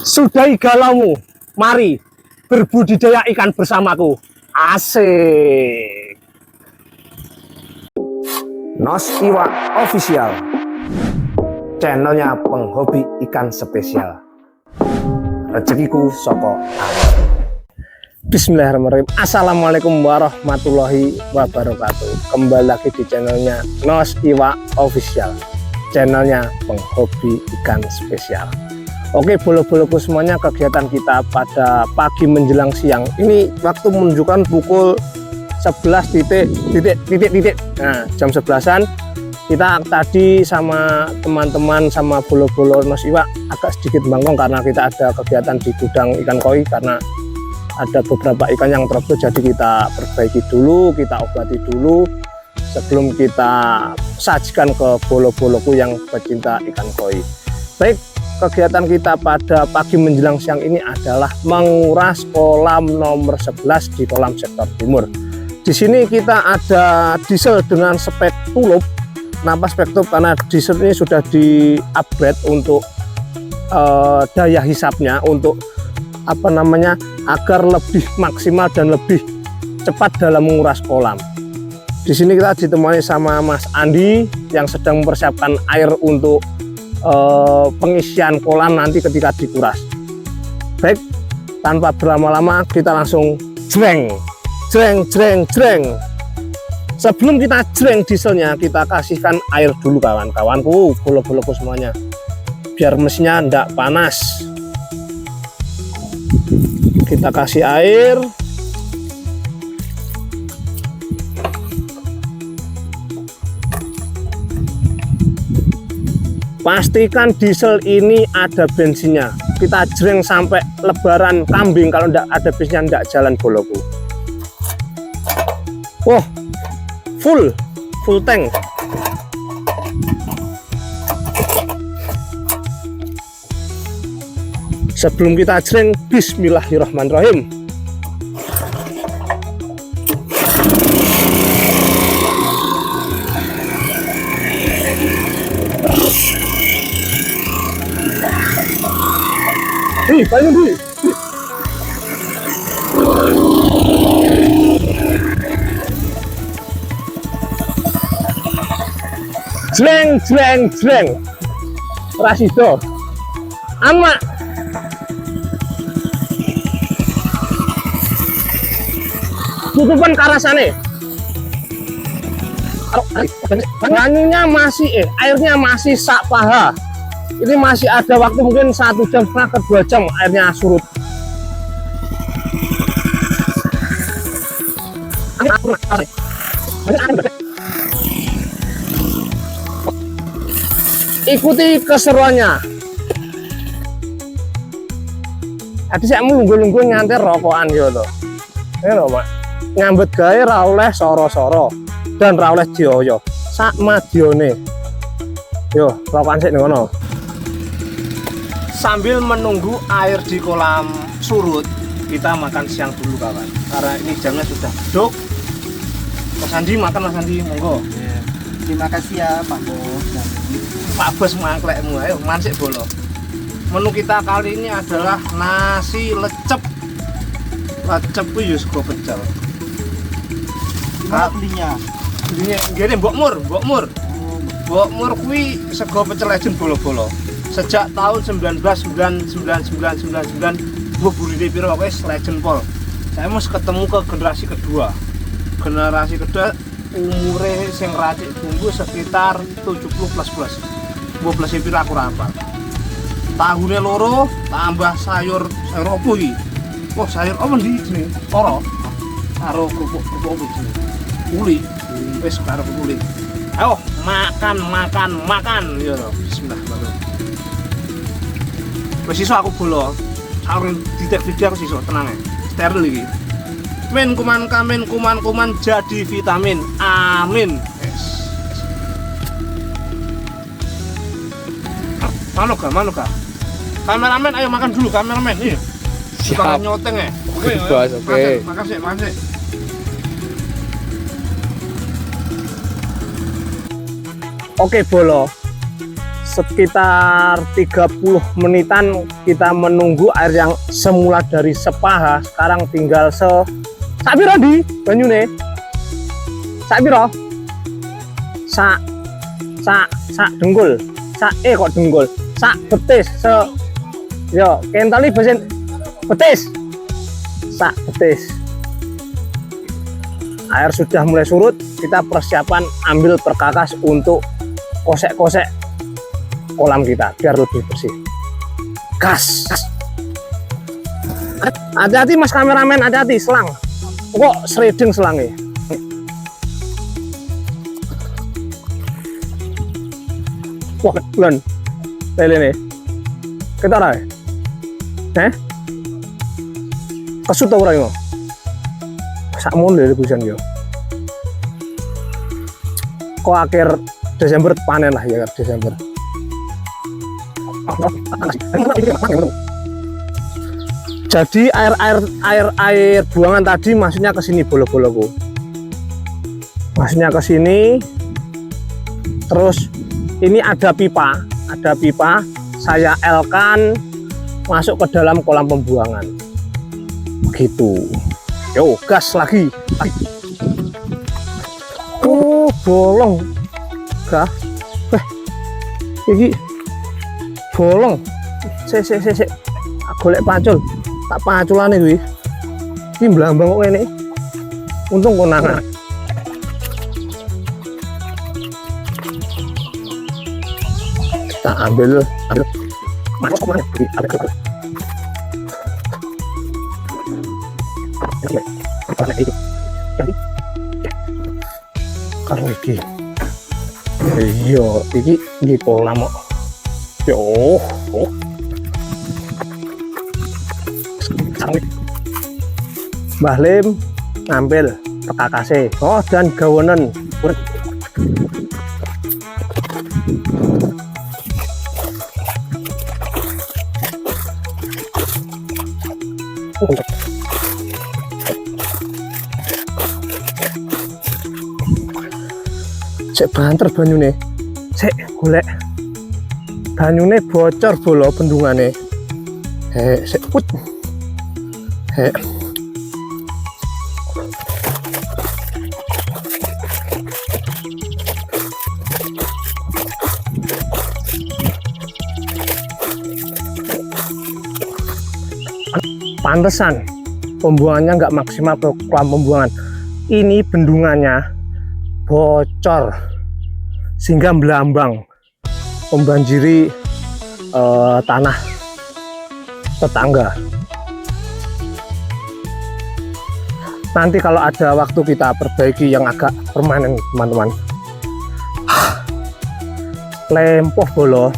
Sudahi galaumu, mari berbudidaya ikan bersamaku. Asik. Nos Iwa Official, channelnya penghobi ikan spesial. Rezekiku soko alam. Bismillahirrahmanirrahim. Assalamualaikum warahmatullahi wabarakatuh. Kembali lagi di channelnya Nos Iwa Official, channelnya penghobi ikan spesial. Oke, bolo-boloku semuanya, kegiatan kita pada pagi menjelang siang ini waktu menunjukkan pukul 11 titik. Nah, jam 11-an kita tadi sama teman-teman sama bolo-bolo Nos Iwa agak sedikit bangkong karena kita ada kegiatan di gudang ikan koi, karena ada beberapa ikan yang trouble, jadi kita perbaiki dulu, kita obati dulu sebelum kita sajikan ke bolo-boloku yang pecinta ikan koi. Baik, kegiatan kita pada pagi menjelang siang ini adalah menguras kolam nomor 11 di kolam sektor timur. Di sini kita ada diesel dengan spek tulup. Kenapa spek tulup? Karena diesel ini sudah di-upgrade untuk daya hisapnya, untuk agar lebih maksimal dan lebih cepat dalam menguras kolam. Di sini kita ditemani sama Mas Andi yang sedang mempersiapkan air untuk pengisian kolam nanti ketika dikuras. Baik, tanpa berlama-lama kita langsung jreng. Sebelum kita jreng dieselnya, kita kasihkan air dulu kawan-kawanku, bolo-boloku semuanya, biar mesinnya tidak panas. Kita kasih air. Pastikan diesel ini ada bensinnya. Kita jreng sampai lebaran kambing, kalau tidak ada bensinnya tidak jalan boloku. Wah, full tank. Sebelum kita jreng, bismillahirrahmanirrahim. Banyak di. Jreng. Rasido. Amak. Tutupan karasane. Banyunya masih airnya masih sak paha. Ini masih ada waktu mungkin 1 jam setengah ke 2 jam airnya surut. Ikuti keseruannya. Tadi saya nunggu nganter rokokan gitu. Ini loh, Mak. Ngambet gawe ra oleh soro-soro dan ra oleh dioyo. Sak madione. Yo, rokokan sik ngono. Sambil menunggu air di kolam surut, kita makan siang dulu kawan, karena ini jamnya sudah beduk. Mas Andi makan, Mas Andi, monggo. Ya. Terima kasih ya Pak Bos. Pak Bos mangklekmu, ayo mansik bolo. Menu kita kali ini adalah nasi lecep. Lecep itu ya sego pecel. Gimana belinya? Belinya gini, Mbok Mur kuwi sego pecel legend bolo-bolo. Sejak tahun 1999 gue budidaya piro wis legend pol. Saya mau ketemu ke generasi kedua. Generasi kedua umure sing racik bumbu sekitar 70 plus. 12 piro aku rapal. Tahunnya loro tambah sayur apa iki? Wah, sayur apa ndi jenenge? Toro. Karo kerupuk iki. Uli. Wis karo uli. Ayo makan ya. Bismillahirrahmanirrahim. Wis iso aku bolo. Saur ditek video aku iso tenang ya. Steril iki. Men kuman jadi vitamin. Amin. Yes. Mano ga. Kameramen ayo makan dulu kameramen. Iya. Suka nyoteng ya. Oke, Bos, oke. Makasih. Oke bolo. sekitar 30 menitan kita menunggu air yang semula dari sepaha sekarang tinggal sak piro di banyune? Sak piro? Sak dengkul. Kok dengkul? Sak betis yo kentali besen betis. Sak betis. Air sudah mulai surut, kita persiapan ambil perkakas untuk kosek-kosek kolam kita biar lebih bersih. Gas. Hati-hati mas kameramen, hati-hati selang. Kok shredding selangnya? Wah, bulan. Lele nih. Kita ora. Kesut ta ora yo? Sakmono lho hujan yo. Kok akhir Desember panen lah ya Desember. Jadi air buangan tadi maksudnya ke sini bolo-boloku. Maksudnya ke sini. Terus ini ada pipa saya L-kan masuk ke dalam kolam pembuangan. Begitu. Yo, gas lagi. Oh, bolong. Gas. Iki bolong. Sik. Golek pacul. Tak paculane kuwi. Iki mblambang kok ngene. Untung konangan. Kita ambil masuk kemana? Karo iki. Iya, iki kolam kok. Yo. Mbah Lim ngambil perkakase. Oh, dan gawonen. Cek banter banyune. Cek golek. Banyune bocor bolo bendungane. Sek put. Pantesan pembuangannya nggak maksimal ke kolam pembuangan. Ini bendungannya bocor sehingga melambang membanjiri tanah tetangga. Nanti kalau ada waktu kita perbaiki yang agak permanen teman-teman. Lempoh bolo.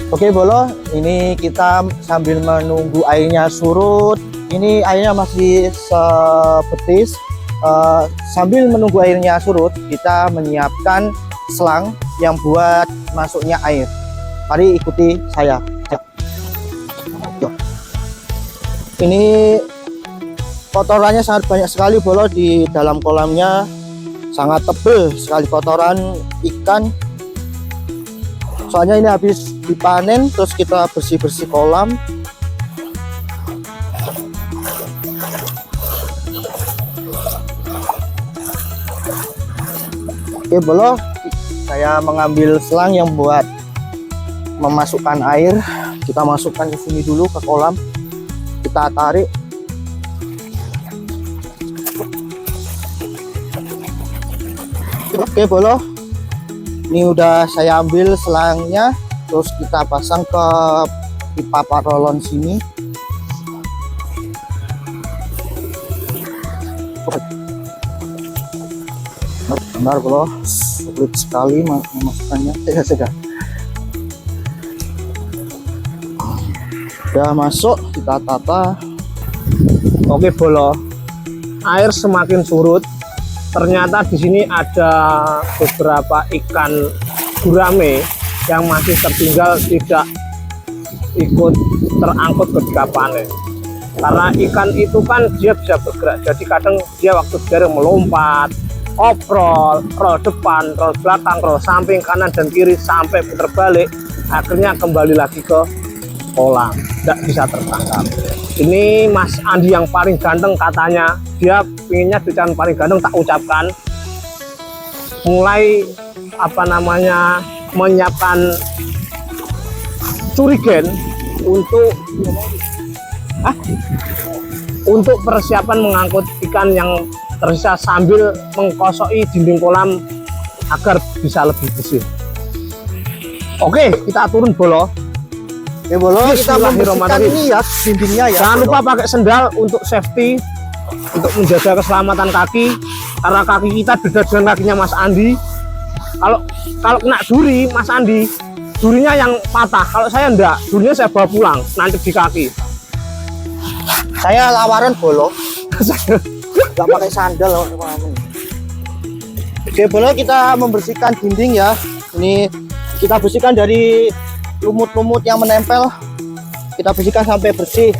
Oke Bolo, ini kita sambil menunggu airnya surut. Ini airnya masih sebetis. Sambil menunggu airnya surut, kita menyiapkan selang yang buat masuknya air. Mari ikuti saya. Ini kotorannya sangat banyak sekali Bolo di dalam kolamnya. Sangat tebal sekali kotoran ikan. Soalnya ini habis dipanen, terus kita bersih-bersih kolam. Oke Bolo, saya mengambil selang yang buat memasukkan air. Kita masukkan ke sini dulu ke kolam. Kita tarik. Oke Bolo, ini udah saya ambil selangnya, terus kita pasang ke pipa paralon sini. Benar Bolo, sulit sekali memasukkannya. Sudah masuk, kita tata. Oke Bolo, air semakin surut. Ternyata di sini ada beberapa ikan gurame yang masih tertinggal tidak ikut terangkut ketika panen. Karena ikan itu kan dia bisa bergerak, jadi kadang dia waktu dia melompat, oprol, roll depan, roll belakang, roll samping, kanan dan kiri sampai putar balik, akhirnya kembali lagi ke kolam, tidak bisa tertangkap. Ini Mas Andi yang paling ganteng katanya, dia pinginnya dican paling ganteng, tak ucapkan. Mulai apa namanya menyiapkan curigen untuk persiapan mengangkut ikan yang tersisa sambil mengkosoki dinding kolam agar bisa lebih bersih. Oke, kita turun Bolo. Ya Bolo, kita membersihkan ini ya dindingnya ya. Jangan lupa pakai sendal untuk safety, untuk menjaga keselamatan kaki, karena kaki kita beda dengan kakinya Mas Andi. Kalau kena duri Mas Andi, durinya yang patah. Kalau saya enggak, durinya saya bawa pulang, nancep di kaki. Saya lawaran Bolo. Nggak pakai sandal. Oke Bolo, kita membersihkan dinding ya. Ini kita bersihkan dari lumut-lumut yang menempel. Kita bersihkan sampai bersih.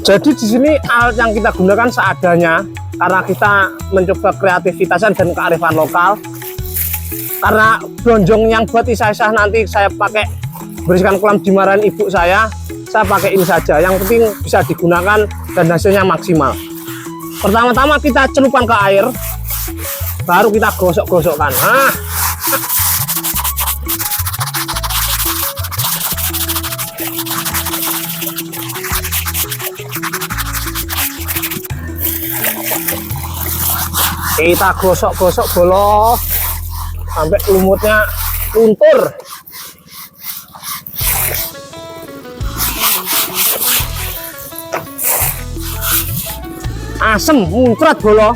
Jadi di sini alat yang kita gunakan seadanya, karena kita mencoba kreativitasan dan kearifan lokal. Karena blonjong yang buat isah-isah nanti saya pakai bersihkan kolam dimarahin ibu saya pakai ini saja. Yang penting bisa digunakan dan hasilnya maksimal. Pertama-tama kita celupkan ke air, baru kita gosok-gosokkan. Nah, kita gosok-gosok Bolo sampai lumutnya luntur. Asem muncrat Bolo.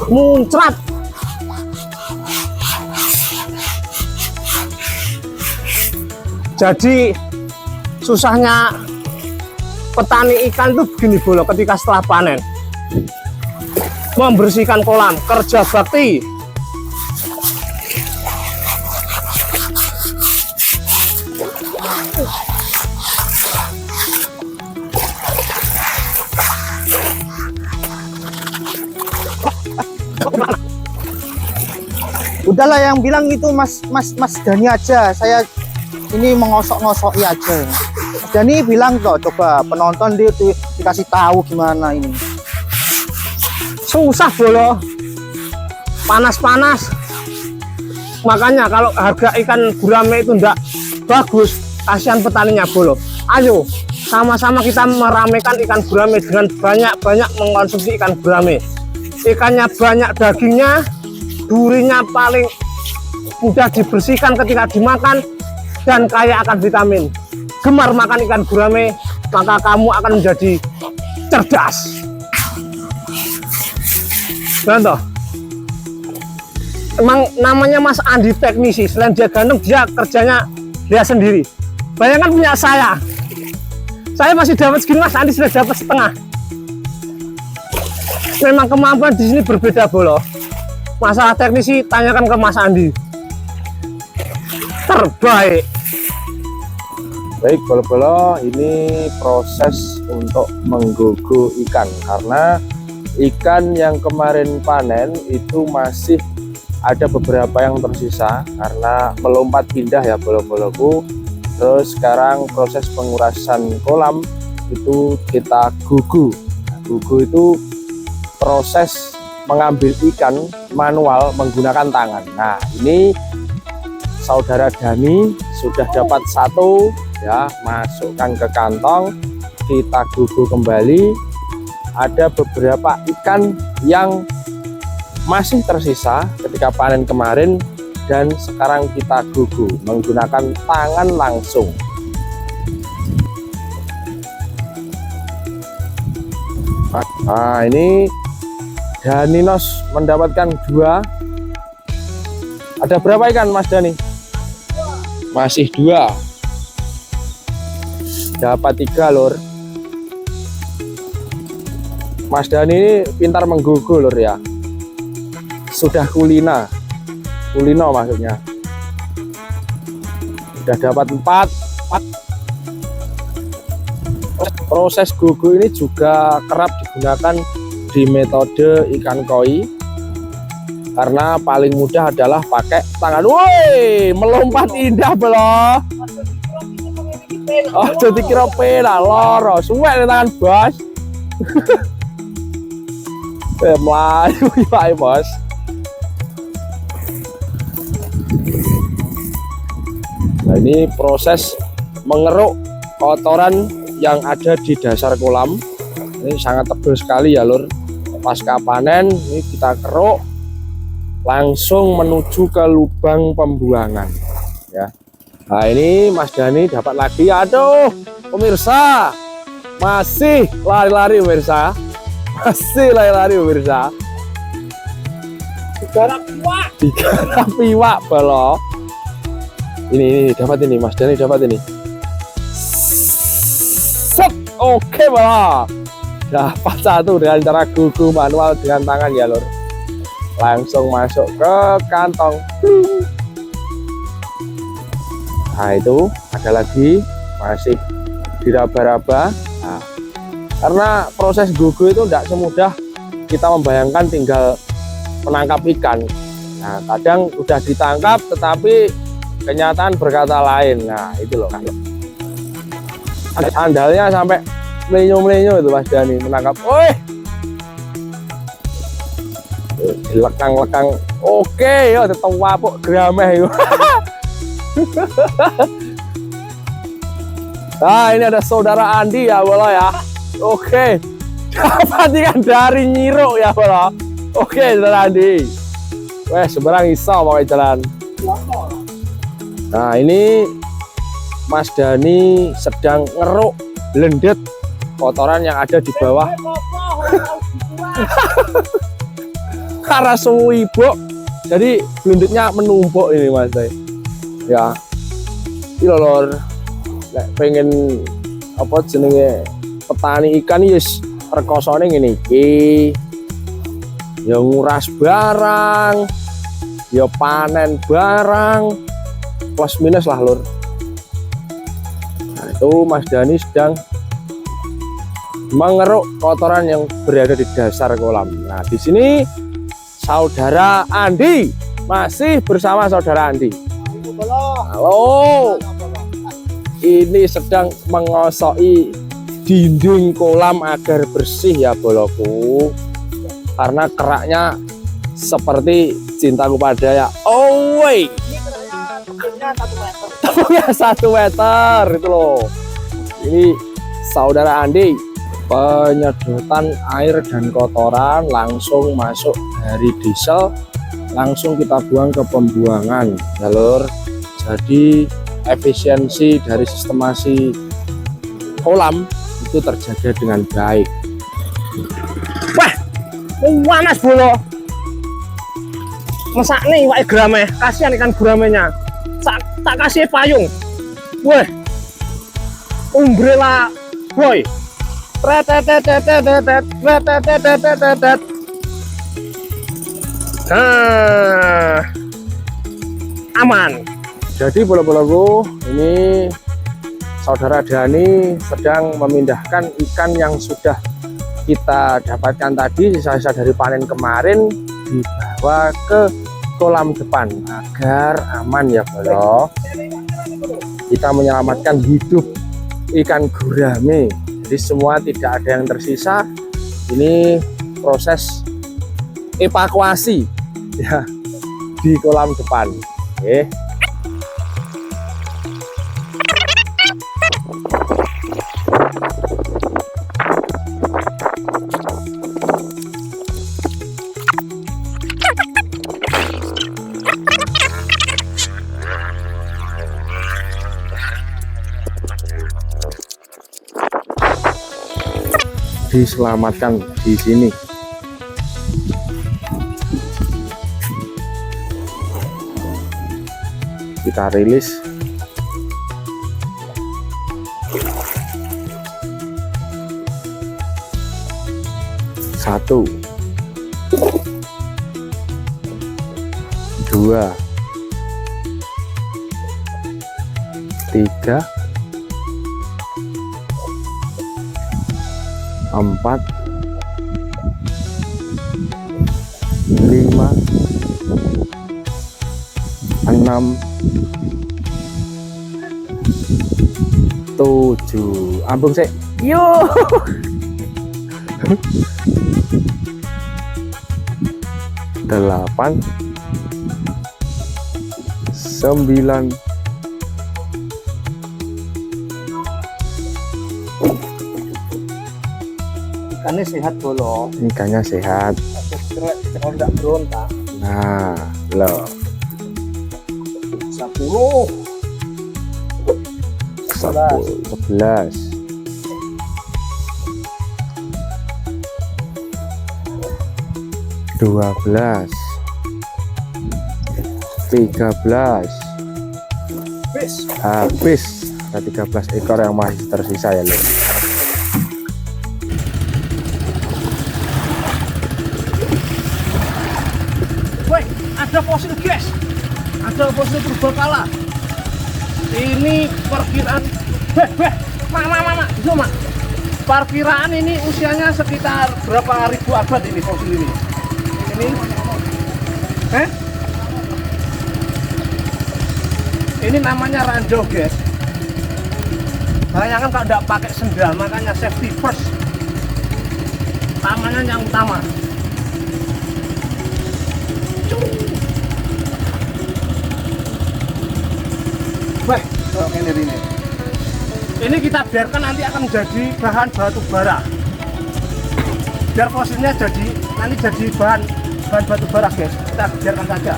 Muncrat. Jadi susahnya petani ikan itu begini Bolo, ketika setelah panen membersihkan kolam, kerja bakti. Udahlah, yang bilang itu Mas Dani aja. Saya ini mengosok-ngosoki aja. Mas Dani bilang kok, coba penonton dia tuh dikasih tahu gimana ini. Susah Bolo, panas-panas. Makanya kalau harga ikan gurame itu enggak bagus, kasihan petaninya Bolo. Ayo sama-sama kita meramaikan ikan gurame dengan banyak-banyak mengkonsumsi ikan gurame. Ikannya banyak dagingnya, durinya paling mudah dibersihkan ketika dimakan, dan kaya akan vitamin. Gemar makan ikan gurame, maka kamu akan menjadi cerdas. Contoh, emang namanya Mas Andi teknisi, selain dia ganteng, dia kerjanya dia sendiri. Bayangkan punya saya masih dapat segini, Mas Andi sudah dapat setengah. Memang kemampuan di sini berbeda Bolo. Masalah teknisi tanyakan ke Mas Andi. Terbaik. Baik Bolo-bolo, ini proses untuk menggogo ikan, karena ikan yang kemarin panen itu masih ada beberapa yang tersisa karena melompat pindah ya Bolo-boloku. Terus sekarang proses pengurasan kolam itu kita gugu. Gugu itu proses mengambil ikan manual menggunakan tangan. Nah, ini saudara Dani sudah dapat satu ya, masukkan ke kantong, kita gugu kembali. Ada beberapa ikan yang masih tersisa ketika panen kemarin dan sekarang kita gugu menggunakan tangan langsung. Nah, ini Daninos mendapatkan 2. Ada berapa ikan Mas Dani? Masih 2. Dapat 3 lur. Mas Dani ini pintar menggugu lur ya. Sudah kulino maksudnya. Sudah dapat 4. proses gugu ini juga kerap digunakan di metode ikan koi, karena paling mudah adalah pakai tangan. Woi, melompat indah belum? Oh, jadi kira pena loro, suwe tangan bos. Melayu ya bos. Nah, ini proses mengeruk kotoran yang ada di dasar kolam. Ini sangat tebal sekali ya lur. Pasca panen ini kita keruk langsung menuju ke lubang pembuangan ya. Nah, ini Mas Dani dapat lagi. Aduh pemirsa, masih lari-lari pemirsa, masih lari-lari pemirsa. Digarap iwak balo. Ini dapat ini Mas Dani, dapat ini. Set, oke balo. Dapat satu dengan cara gugu manual dengan tangan ya lur. Langsung masuk ke kantong. Nah itu ada lagi, masih diraba-raba. Nah, karena proses gugu itu tidak semudah kita membayangkan tinggal menangkap ikan. Nah kadang udah ditangkap tetapi kenyataan berkata lain. Nah itu loh, sandalnya sampai melenyo-melenyo itu Mas Dani menangkap. Woi, lekang-lekang. Oke, yo tetep wapuk grameh itu. Nah ini ada saudara Andi ya bolo ya. Oke, dapat ikan dari nyiruk ya bolo. Oke saudara Andi. Weh seberang iso pakai jalan. Nah ini Mas Dani sedang ngeruk lendet kotoran yang ada di bawah. Karena suwi ibu, jadi belendetnya menumpuk ini Mas ya. Ini lor, pengen apa jenenge petani ikan yes rekosone ngene iki. Ya nguras barang, ya panen barang, plus minus lah lur. Nah, itu Mas Dani sedang mengeruk kotoran yang berada di dasar kolam. Nah di sini saudara Andi masih bersama saudara Andi. Halo, ini sedang mengosoki dinding kolam agar bersih ya boloku, karena keraknya seperti cintaku pada ya. Oh wait, tebungnya 1 meter itu loh. Ini saudara Andi, penyedotan air dan kotoran langsung masuk dari diesel, langsung kita buang ke pembuangan jalur. Jadi efisiensi dari sistemasi kolam itu terjaga dengan baik. Wah, panas bolo. Masak nih iwak grameh, kasihan ikan gramehnya. Tak kasih payung. Wah, umbrella boy. Nah, aman. Jadi bola-bolaku, ini saudara Dani sedang memindahkan ikan yang sudah kita dapatkan tadi, sisa-sisa dari panen kemarin, dibawa ke kolam depan agar aman ya bolo. Kita menyelamatkan hidup ikan gurame. Jadi semua tidak ada yang tersisa. Ini proses evakuasi ya di kolam depan. Oke. Diselamatkan di sini. Kita rilis. Satu, 2, 3, 4, 5, 6, 7. Ambung sih. Yo. 8, 9. Ikannya sehat bolo. Ikannya sehat. Kalau tidak berontak. Nah, loh. 10, 11, 12, 13. Habis. Ada 13 ekor yang masih tersisa ya, Lur. Woi, ada fosil guys, ada fosil purbakala. Ini perkiraan, mama, cuma perkiraan ini usianya sekitar berapa ribu abad ini fosil ini? Ini namanya ranjau guys. Bayangkan kalau tidak pakai sendal, makanya safety first. Tamannya yang utama. Wah, ini kita biarkan nanti akan menjadi bahan batu bara. Biar fosilnya nanti jadi bahan batu bara guys. Kita biarkan saja.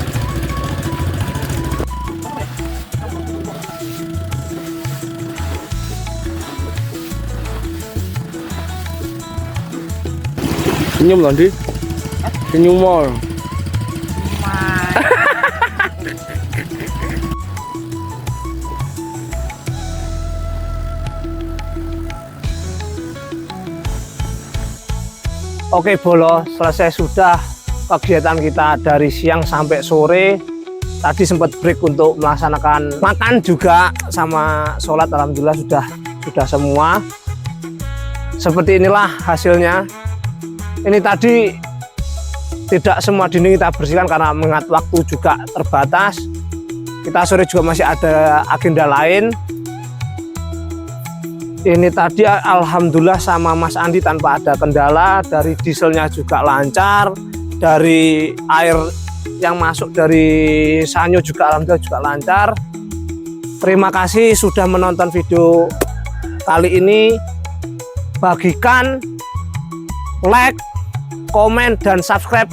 Senyum loh, Di. Senyum mau. Oke bolo, selesai sudah kegiatan kita dari siang sampai sore. Tadi sempat break untuk melaksanakan makan juga sama sholat. Alhamdulillah sudah semua. Seperti inilah hasilnya. Ini tadi tidak semua dinding kita bersihkan karena mengingat waktu juga terbatas. Kita sore juga masih ada agenda lain. Ini tadi alhamdulillah sama Mas Andi tanpa ada kendala. Dari dieselnya juga lancar, dari air yang masuk dari Sanyo juga alhamdulillah juga lancar. Terima kasih sudah menonton video kali ini. Bagikan, like, komen, dan subscribe.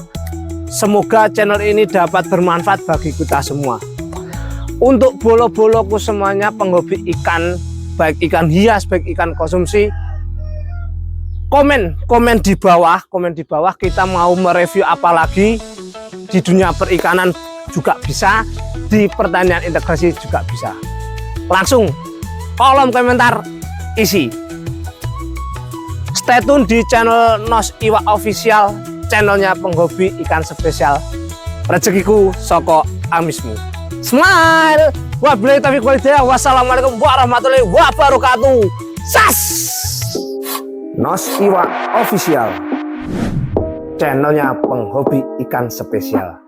Semoga channel ini dapat bermanfaat bagi kita semua. Untuk bolo-boloku semuanya penghobi ikan, baik ikan hias, baik ikan konsumsi, komen di bawah kita mau mereview apa lagi di dunia perikanan juga bisa, di pertanian integrasi juga bisa. Langsung kolom komentar isi. Stay tune di channel Nos Iwak Official, channelnya penghobi ikan spesial. Rezekiku soko amismu. Smile. Wabillahi taufiq wal hidayah. Wassalamualaikum warahmatullahi wabarakatuh. Sas. Nos Iwak Official, channelnya penghobi ikan spesial.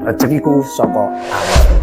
Rezekiku soko amismu.